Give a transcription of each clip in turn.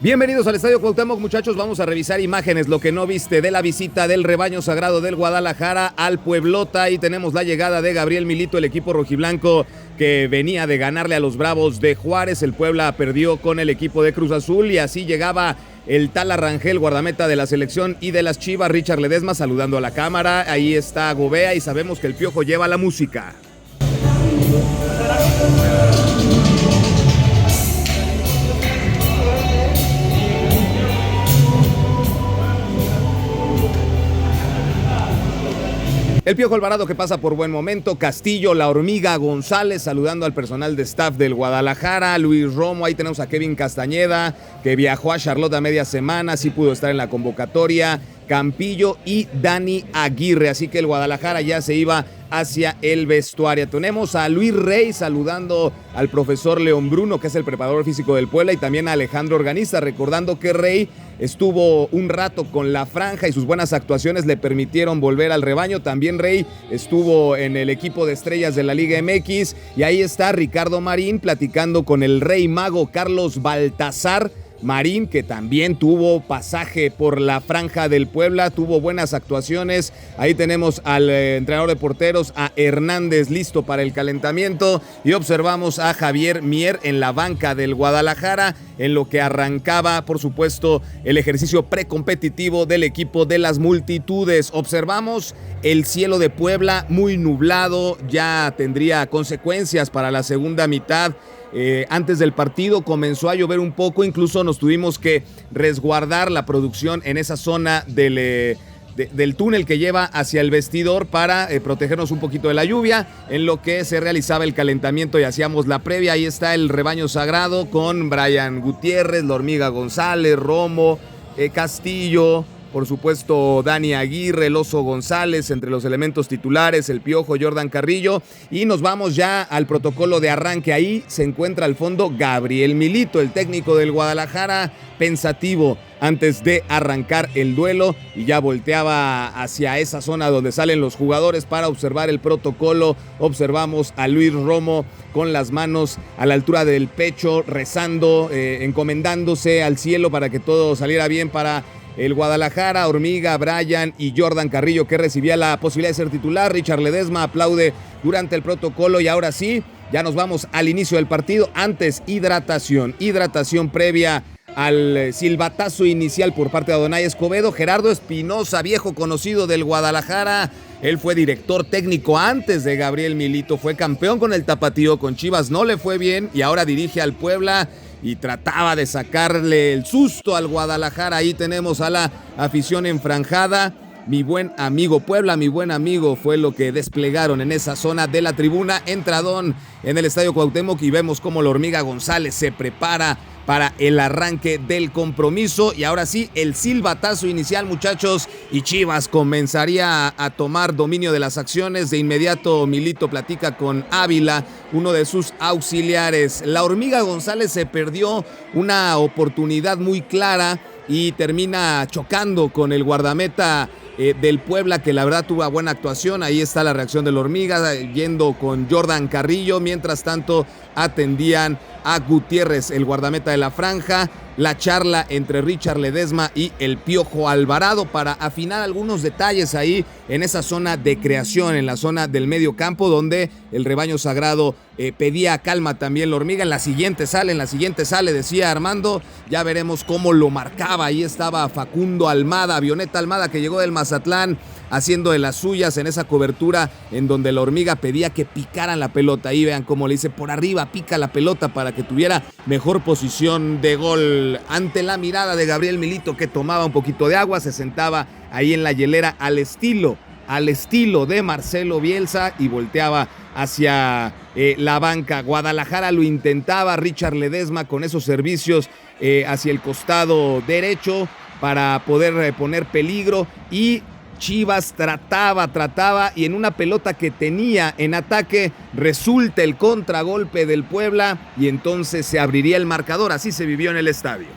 Bienvenidos al Estadio Cuauhtémoc, muchachos. Vamos a revisar imágenes, lo que no viste de la visita del rebaño sagrado del Guadalajara al Pueblota. Ahí tenemos la llegada de Gabriel Milito, el equipo rojiblanco que venía de ganarle a los Bravos de Juárez. El Puebla perdió con el equipo de Cruz Azul y así llegaba el Tala Rangel, guardameta de la selección y de las Chivas. Richard Ledesma saludando a la cámara. Ahí está Gobea y sabemos que el Piojo lleva la música. El Piojo Alvarado que pasa por buen momento, Castillo, la Hormiga, González saludando al personal de staff del Guadalajara, Luis Romo, ahí tenemos a Kevin Castañeda que viajó a Charlotte a media semana, sí pudo estar en la convocatoria, Campillo y Dani Aguirre, así que el Guadalajara ya se iba hacia el vestuario. Tenemos a Luis Rey saludando al profesor León Bruno, que es el preparador físico del Puebla, y también a Alejandro Organista, recordando que Rey estuvo un rato con la franja y sus buenas actuaciones le permitieron volver al rebaño. También Rey estuvo en el equipo de estrellas de la Liga MX y ahí está Ricardo Marín platicando con el Rey Mago Carlos Baltasar Marín, que también tuvo pasaje por la franja del Puebla, tuvo buenas actuaciones. Ahí tenemos al entrenador de porteros, a Hernández, listo para el calentamiento, y observamos a Javier Mier en la banca del Guadalajara, en lo que arrancaba, por supuesto, el ejercicio precompetitivo del equipo de las multitudes. Observamos el cielo de Puebla muy nublado, ya tendría consecuencias para la segunda mitad. Antes del partido comenzó a llover un poco, incluso nos tuvimos que resguardar la producción en esa zona del túnel que lleva hacia el vestidor para protegernos un poquito de la lluvia, en lo que se realizaba el calentamiento y hacíamos la previa. Ahí está el rebaño sagrado con Brian Gutiérrez, la Hormiga González, Romo, Castillo, por supuesto Dani Aguirre, el Oso González, entre los elementos titulares, el Piojo, Jordan Carrillo, y nos vamos ya al protocolo de arranque. Ahí se encuentra al fondo Gabriel Milito, el técnico del Guadalajara, pensativo antes de arrancar el duelo, y ya volteaba hacia esa zona donde salen los jugadores para observar el protocolo. Observamos a Luis Romo con las manos a la altura del pecho, rezando, encomendándose al cielo para que todo saliera bien para el Guadalajara. Hormiga, Brian y Jordan Carrillo, que recibía la posibilidad de ser titular. Richard Ledesma aplaude durante el protocolo y ahora sí, ya nos vamos al inicio del partido. Antes, hidratación previa al silbatazo inicial por parte de Adonai Escobedo. Gerardo Espinosa, viejo conocido del Guadalajara, él fue director técnico antes de Gabriel Milito, fue campeón con el Tapatío, con Chivas no le fue bien y ahora dirige al Puebla y trataba de sacarle el susto al Guadalajara. Ahí tenemos a la afición enfranjada. Mi buen amigo Puebla, mi buen amigo, fue lo que desplegaron en esa zona de la tribuna. Entradón en el Estadio Cuauhtémoc y vemos cómo la Hormiga González se prepara para el arranque del compromiso. Y ahora sí, el silbatazo inicial, muchachos, y Chivas comenzaría a tomar dominio de las acciones. De inmediato Milito platica con Ávila, uno de sus auxiliares. La Hormiga González se perdió una oportunidad muy clara y termina chocando con el guardameta del Puebla, que la verdad tuvo buena actuación. Ahí está la reacción de la Hormiga, yendo con Jordan Carrillo. Mientras tanto atendían a Gutiérrez, el guardameta de la franja. La charla entre Richard Ledesma y el Piojo Alvarado para afinar algunos detalles ahí en esa zona de creación, en la zona del medio campo, donde el rebaño sagrado pedía calma también la Hormiga. En la siguiente sale, decía Armando. Ya veremos cómo lo marcaba. Ahí estaba Facundo Almada, Avioneta Almada, que llegó del Mazatlán, haciendo de las suyas en esa cobertura en donde la Hormiga pedía que picaran la pelota. Ahí vean cómo le dice por arriba, pica la pelota para que tuviera mejor posición de gol. Ante la mirada de Gabriel Milito, que tomaba un poquito de agua, se sentaba ahí en la hielera al estilo de Marcelo Bielsa y volteaba hacia la banca. Guadalajara lo intentaba, Richard Ledesma con esos servicios hacia el costado derecho para poder poner peligro, y Chivas trataba y en una pelota que tenía en ataque resulta el contragolpe del Puebla y entonces se abriría el marcador. Así se vivió en el estadio.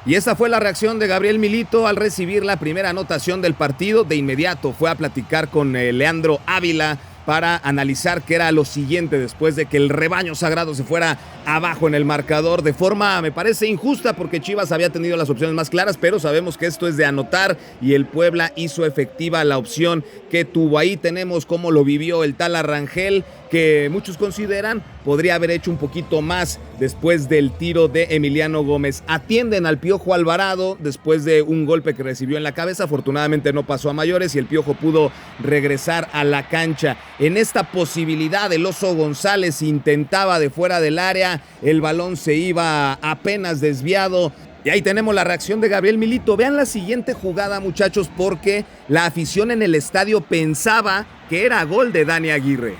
Y esta fue la reacción de Gabriel Milito al recibir la primera anotación del partido. De inmediato fue a platicar con Leandro Ávila para analizar qué era lo siguiente después de que el rebaño sagrado se fuera abajo en el marcador de forma, me parece, injusta, porque Chivas había tenido las opciones más claras, pero sabemos que esto es de anotar y el Puebla hizo efectiva la opción que tuvo. Ahí tenemos cómo lo vivió el Tala Rangel, que muchos consideran podría haber hecho un poquito más después del tiro de Emiliano Gómez. Atienden al Piojo Alvarado después de un golpe que recibió en la cabeza. Afortunadamente no pasó a mayores y el Piojo pudo regresar a la cancha. En esta posibilidad, el Oso González intentaba de fuera del área, el balón se iba apenas desviado. Y ahí tenemos la reacción de Gabriel Milito. Vean la siguiente jugada, muchachos, porque la afición en el estadio pensaba que era gol de Dani Aguirre.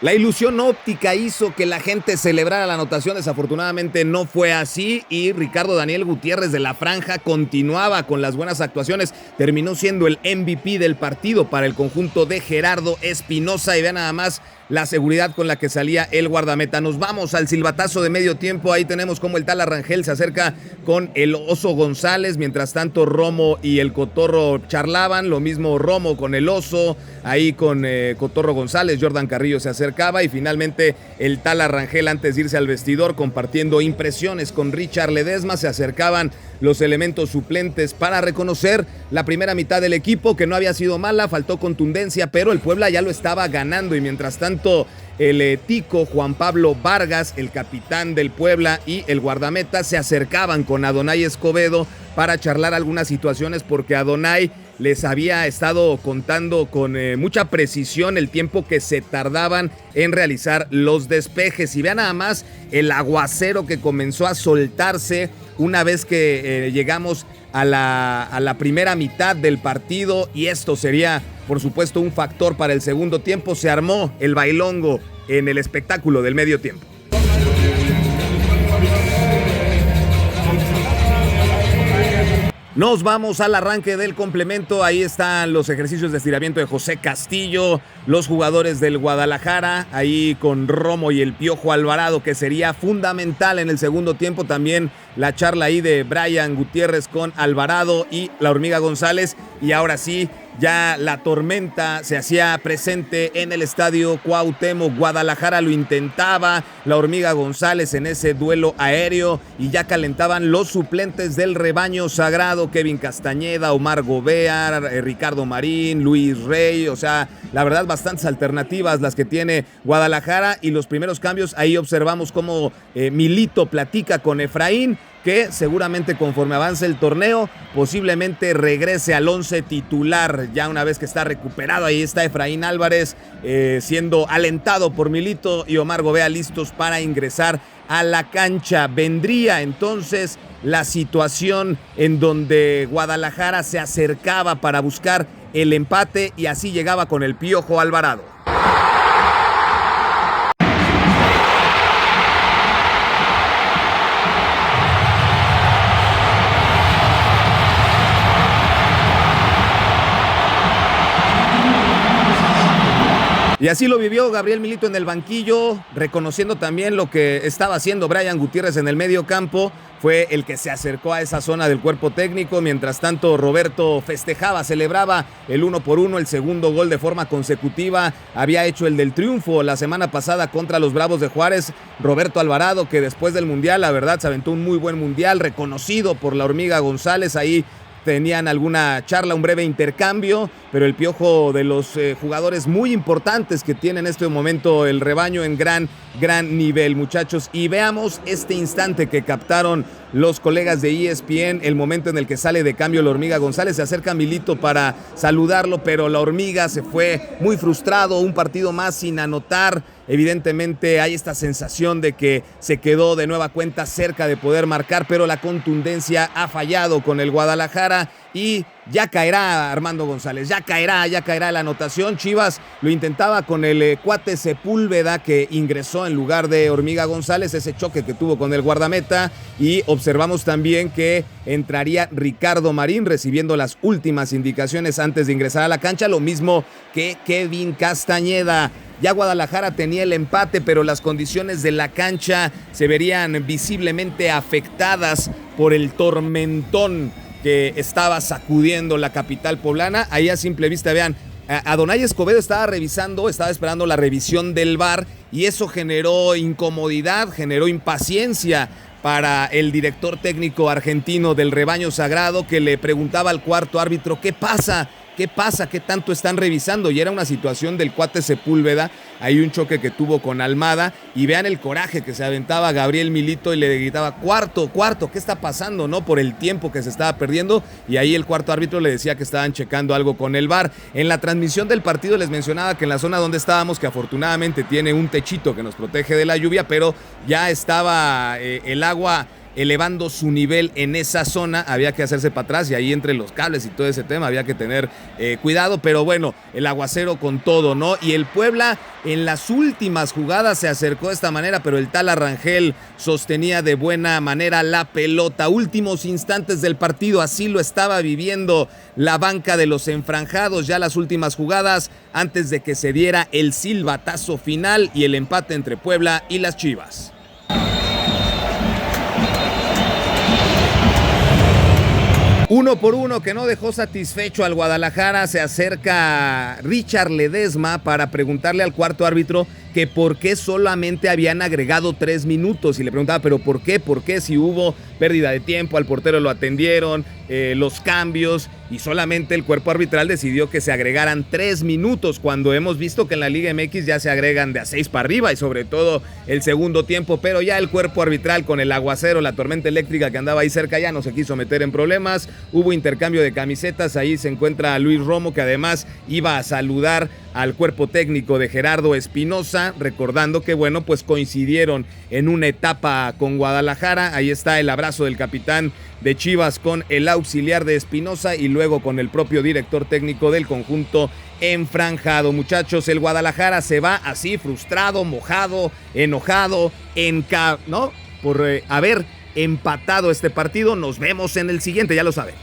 La ilusión óptica hizo que la gente celebrara la anotación. Desafortunadamente no fue así y Ricardo Daniel Gutiérrez de la Franja continuaba con las buenas actuaciones. Terminó siendo el MVP del partido para el conjunto de Gerardo Espinosa y vean nada más la seguridad con la que salía el guardameta. Nos vamos al silbatazo de medio tiempo. Ahí tenemos cómo el Tala Rangel se acerca con el Oso González. Mientras tanto, Romo y el Cotorro charlaban. Lo mismo Romo con el Oso. Ahí con Cotorro González, Jordan Carrillo se acercaba. Y finalmente el Tala Rangel, antes de irse al vestidor, compartiendo impresiones con Richard Ledesma, se acercaban los elementos suplentes para reconocer la primera mitad del equipo, que no había sido mala, faltó contundencia, pero el Puebla ya lo estaba ganando. Y mientras tanto, el tico Juan Pablo Vargas, el capitán del Puebla, y el guardameta se acercaban con Adonai Escobedo para charlar algunas situaciones, porque Adonai les había estado contando con mucha precisión el tiempo que se tardaban en realizar los despejes. Y vean nada más el aguacero que comenzó a soltarse una vez que llegamos a la primera mitad del partido, y esto sería, por supuesto, un factor para el segundo tiempo. Se armó el bailongo en el espectáculo del medio tiempo. Nos vamos al arranque del complemento. Ahí están los ejercicios de estiramiento de José Castillo, los jugadores del Guadalajara, ahí con Romo y el Piojo Alvarado, que sería fundamental en el segundo tiempo. También la charla ahí de Brian Gutiérrez con Alvarado y la Hormiga González. Y ahora sí, ya la tormenta se hacía presente en el estadio Cuauhtémoc. Guadalajara lo intentaba, la Hormiga González en ese duelo aéreo, y ya calentaban los suplentes del rebaño sagrado: Kevin Castañeda, Omar Gobea, Ricardo Marín, Luis Rey. O sea, la verdad, bastantes alternativas las que tiene Guadalajara. Y los primeros cambios, ahí observamos cómo Milito platica con Efraín, que seguramente conforme avance el torneo posiblemente regrese al 11 titular ya una vez que está recuperado. Ahí está Efraín Álvarez siendo alentado por Milito, y Omar Gobea listos para ingresar a la cancha. Vendría entonces la situación en donde Guadalajara se acercaba para buscar el empate, y así llegaba con el Piojo Alvarado. Y así lo vivió Gabriel Milito en el banquillo, reconociendo también lo que estaba haciendo Brian Gutiérrez en el medio campo. Fue el que se acercó a esa zona del cuerpo técnico. Mientras tanto, Roberto festejaba, celebraba el 1-1, el segundo gol de forma consecutiva. Había hecho el del triunfo la semana pasada contra los Bravos de Juárez. Roberto Alvarado, que después del Mundial, la verdad, se aventó un muy buen Mundial, reconocido por la Hormiga González. Ahí tenían alguna charla, un breve intercambio, pero el Piojo, de los jugadores muy importantes que tiene en este momento el rebaño, en gran nivel, muchachos. Y veamos este instante que captaron los colegas de ESPN, el momento en el que sale de cambio la Hormiga González. Se acerca Milito para saludarlo, pero la Hormiga se fue muy frustrado, un partido más sin anotar. Evidentemente hay esta sensación de que se quedó de nueva cuenta cerca de poder marcar, pero la contundencia ha fallado con el Guadalajara y ya caerá Armando González, ya caerá la anotación. Chivas lo intentaba con el cuate Sepúlveda, que ingresó en lugar de Hormiga González, ese choque que tuvo con el guardameta, y observamos también que entraría Ricardo Marín recibiendo las últimas indicaciones antes de ingresar a la cancha, lo mismo que Kevin Castañeda. Ya Guadalajara tenía el empate, pero las condiciones de la cancha se verían visiblemente afectadas por el tormentón que estaba sacudiendo la capital poblana. Ahí a simple vista, vean, Adonai Escobedo estaba esperando la revisión del VAR, y eso generó incomodidad, generó impaciencia para el director técnico argentino del Rebaño Sagrado, que le preguntaba al cuarto árbitro: ¿qué pasa? ¿Qué pasa? ¿Qué tanto están revisando? Y era una situación del cuate Sepúlveda, hay un choque que tuvo con Almada, y vean el coraje que se aventaba Gabriel Milito y le gritaba: cuarto, ¿qué está pasando? ¿No? Por el tiempo que se estaba perdiendo, y ahí el cuarto árbitro le decía que estaban checando algo con el VAR. En la transmisión del partido les mencionaba que en la zona donde estábamos, que afortunadamente tiene un techito que nos protege de la lluvia, pero ya estaba el agua elevando su nivel en esa zona, había que hacerse para atrás, y ahí entre los cables y todo ese tema había que tener cuidado, pero bueno, el aguacero con todo, ¿no? Y el Puebla en las últimas jugadas se acercó de esta manera, pero el Tala Rangel sostenía de buena manera la pelota. Últimos instantes del partido, así lo estaba viviendo la banca de los enfranjados, ya las últimas jugadas antes de que se diera el silbatazo final y el empate entre Puebla y las Chivas. Uno por uno, que no dejó satisfecho al Guadalajara, se acerca Richard Ledesma para preguntarle al cuarto árbitro que por qué solamente habían agregado 3 minutos, y le preguntaba: ¿pero por qué? ¿Por qué? Si hubo pérdida de tiempo, al portero lo atendieron, los cambios, y solamente el cuerpo arbitral decidió que se agregaran 3 minutos, cuando hemos visto que en la Liga MX ya se agregan de a 6 para arriba, y sobre todo el segundo tiempo, pero ya el cuerpo arbitral, con el aguacero, la tormenta eléctrica que andaba ahí cerca, ya no se quiso meter en problemas. Hubo intercambio de camisetas, ahí se encuentra Luis Romo, que además iba a saludar al cuerpo técnico de Gerardo Espinosa, recordando que, bueno, pues coincidieron en una etapa con Guadalajara. Ahí está el abrazo del capitán de Chivas con el auxiliar de Espinosa y luego con el propio director técnico del conjunto enfranjado. Muchachos, el Guadalajara se va así, frustrado, mojado, enojado, ¿no? Por haber empatado este partido. Nos vemos en el siguiente, ya lo saben.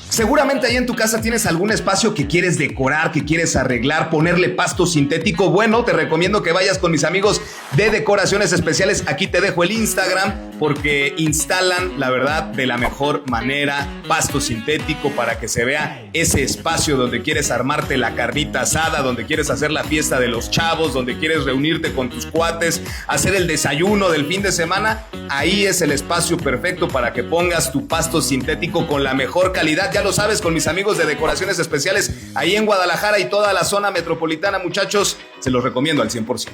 Seguramente ahí en tu casa tienes algún espacio que quieres decorar, que quieres arreglar, ponerle pasto sintético. Bueno, te recomiendo que vayas con mis amigos de Decoraciones Especiales. Aquí te dejo el Instagram, porque instalan, la verdad, de la mejor manera pasto sintético para que se vea ese espacio donde quieres armarte la carnita asada, donde quieres hacer la fiesta de los chavos, donde quieres reunirte con tus cuates, hacer el desayuno del fin de semana. Ahí es el espacio perfecto para que pongas tu pasto sintético con la mejor calidad. Ya lo sabes, con mis amigos de Decoraciones Especiales ahí en Guadalajara y toda la zona metropolitana, muchachos, se los recomiendo al 100%.